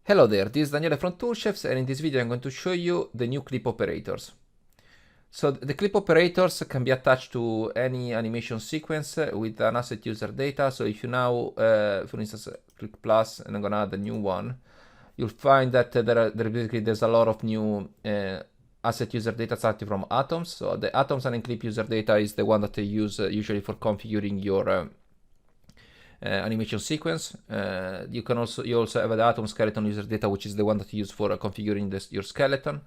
Hello there, this is Daniele from Toolchefs, and in this video I'm going to show you the new clip operators. So the clip operators can be attached to any animation sequence with an asset user data. So if you now, for instance, click plus and I'm gonna add a new one, you'll find that there's a lot of new asset user data starting from Atoms. So the Atoms and clip user data is the one that they use usually for configuring your animation sequence. You also have the Atom skeleton user data, which is the one that you use for configuring your skeleton.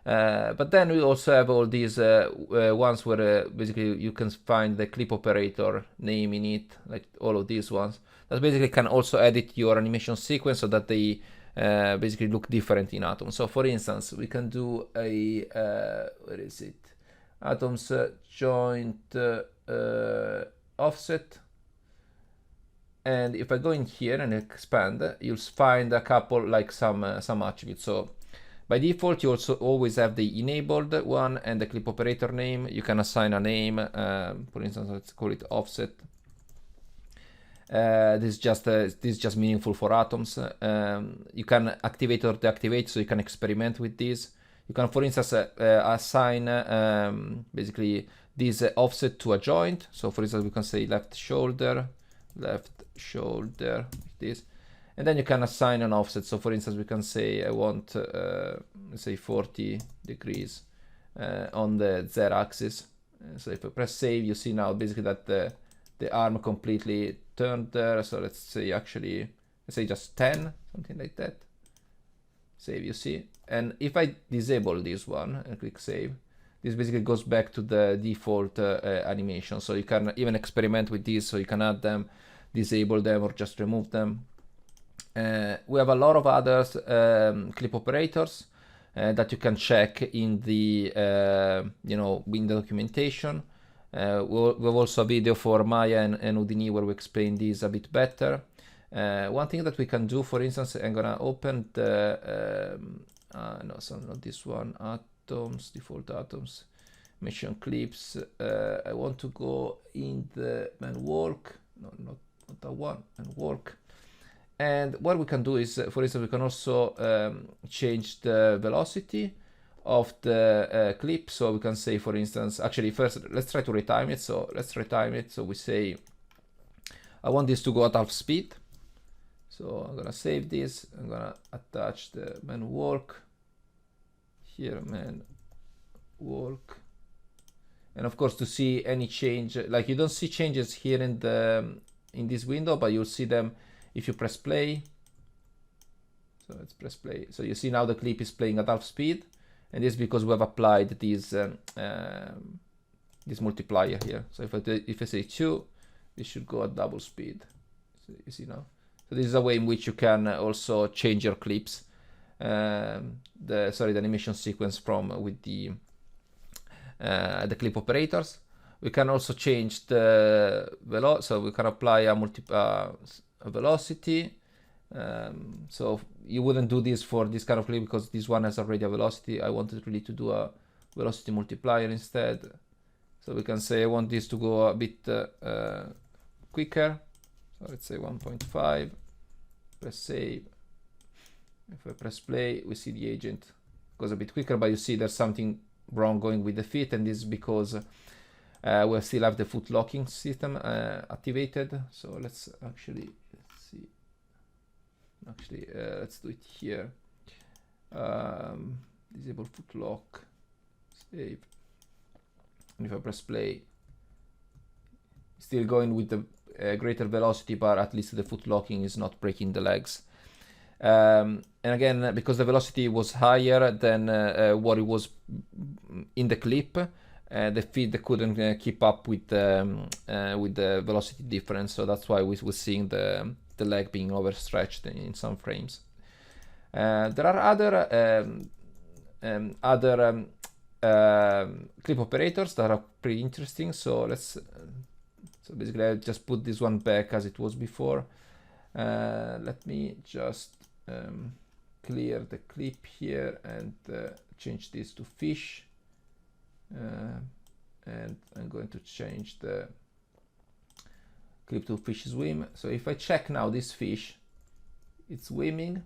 But then we also have all these ones where basically you can find the clip operator name in it, like all of these ones. That basically can also edit your animation sequence so that they basically look different in Atom. So for instance, we can do a, where is it? Atoms joint offset. And if I go in here and expand, you'll find a couple, like some attributes. So by default, you also always have the enabled one and the clip operator name. You can assign a name. For instance, let's call it offset. This is just meaningful for Atoms. You can activate or deactivate, so you can experiment with these. You can, for instance, assign basically this offset to a joint. So for instance, we can say left shoulder, like this, and then you can assign an offset. So for instance, we can say I want let's say 40 degrees on the Z axis. So if I press save, you see now basically that the arm completely turned there. So let's say just 10, something like that. Save, you see. And if I disable this one and click save, this basically goes back to the default animation. So you can even experiment with these, so you can add them, disable them, or just remove them. We have a lot of other clip operators that you can check in the in the documentation. We have also a video for Maya and Houdini where we explain this a bit better. One thing that we can do, for instance, I'm gonna open the not this one. Atoms, default Atoms, mission clips. I want to go in the man work, not that one, and work. And what we can do is, for instance, we can also change the velocity of the clip. So we can say, for instance, actually first let's try to retime it. So let's retime it. So we say I want this to go at half speed. So I'm gonna save this. I'm gonna attach the man work here, man work, and of course to see any change, like you don't see changes here in this window, but you'll see them if you press play. So let's press play. So you see now the clip is playing at half speed, and this is because we have applied this multiplier here. So if I say 2, this should go at double speed. So you see now. So this is a way in which you can also change your clips, the animation sequence with the clip operators. We can also change the velocity, so we can apply a velocity. So you wouldn't do this for this kind of clip because this one has already a velocity. I wanted really to do a velocity multiplier instead. So we can say I want this to go a bit quicker. So let's say 1.5, press save. If I press play, we see the agent goes a bit quicker, but you see there's something wrong going with the feet, and this is because we still have the foot locking system activated. So let's see. Let's do it here. Disable foot lock, save. And if I press play, still going with the greater velocity, but at least the foot locking is not breaking the legs. And again, because the velocity was higher than what it was in the clip, the feed couldn't keep up with the velocity difference. So that's why we were seeing the leg being overstretched in some frames. There are other clip operators that are pretty interesting. So so basically I'll just put this one back as it was before. Let me just clear the clip here and change this to fish, and I'm going to change the clip to fish swim. So if I check now this fish, it's swimming,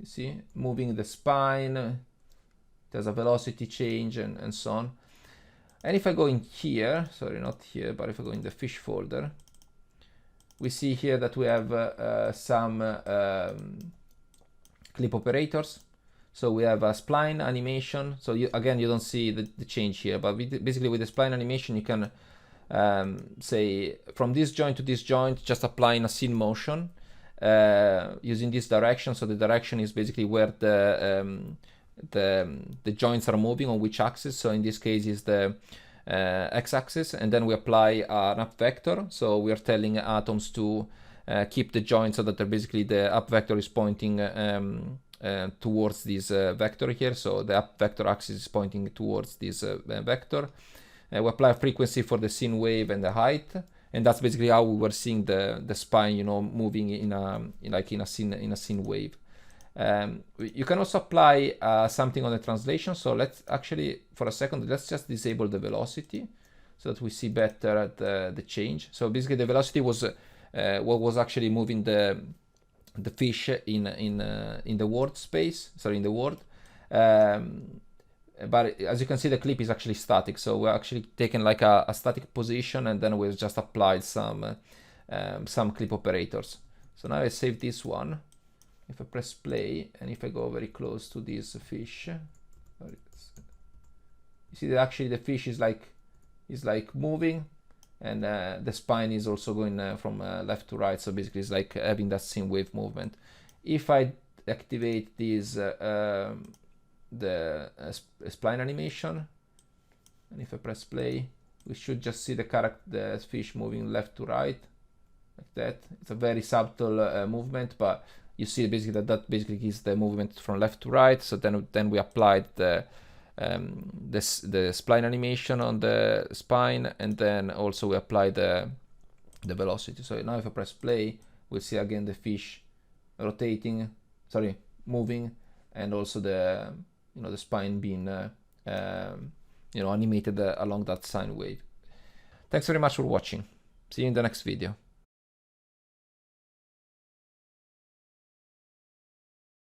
You see, moving the spine, there's a velocity change and so on. And if I go in here, sorry, not here, but if I go in the fish folder, we see here that we have some clip operators. So we have a spline animation. So again, you don't see the change here, but basically with the spline animation, you can say from this joint to this joint, just applying a scene motion using this direction. So the direction is basically where the joints are moving on which axis. So in this case is the x-axis, and then we apply an up vector. So we are telling atoms to keep the joints so that they're basically the up vector is pointing towards this vector here. So the up vector axis is pointing towards this vector. We apply a frequency for the scene wave and the height, and that's basically how we were seeing the spine, you know, moving in a scene wave. You can also apply something on the translation. So let's actually, for a second, let's just disable the velocity so that we see better the change. So basically, the velocity was what was actually moving the fish in the word space, sorry, in the word. But as you can see, the clip is actually static. So we're actually taking like a static position, and then we've just applied some clip operators. So now I save this one. If I press play, and if I go very close to this fish, you see that actually the fish is like moving, and the spine is also going from left to right. So basically, it's like having that scene wave movement. If I activate this the spline animation, and if I press play, we should just see the fish moving left to right like that. It's a very subtle movement, but you see basically that basically gives the movement from left to right. So then we applied the spline animation on the spine, and then also we apply the velocity. So now if I press play, we'll see again the fish moving, and also the spine being animated along that sine wave. Thanks very much for watching. See you in the next video.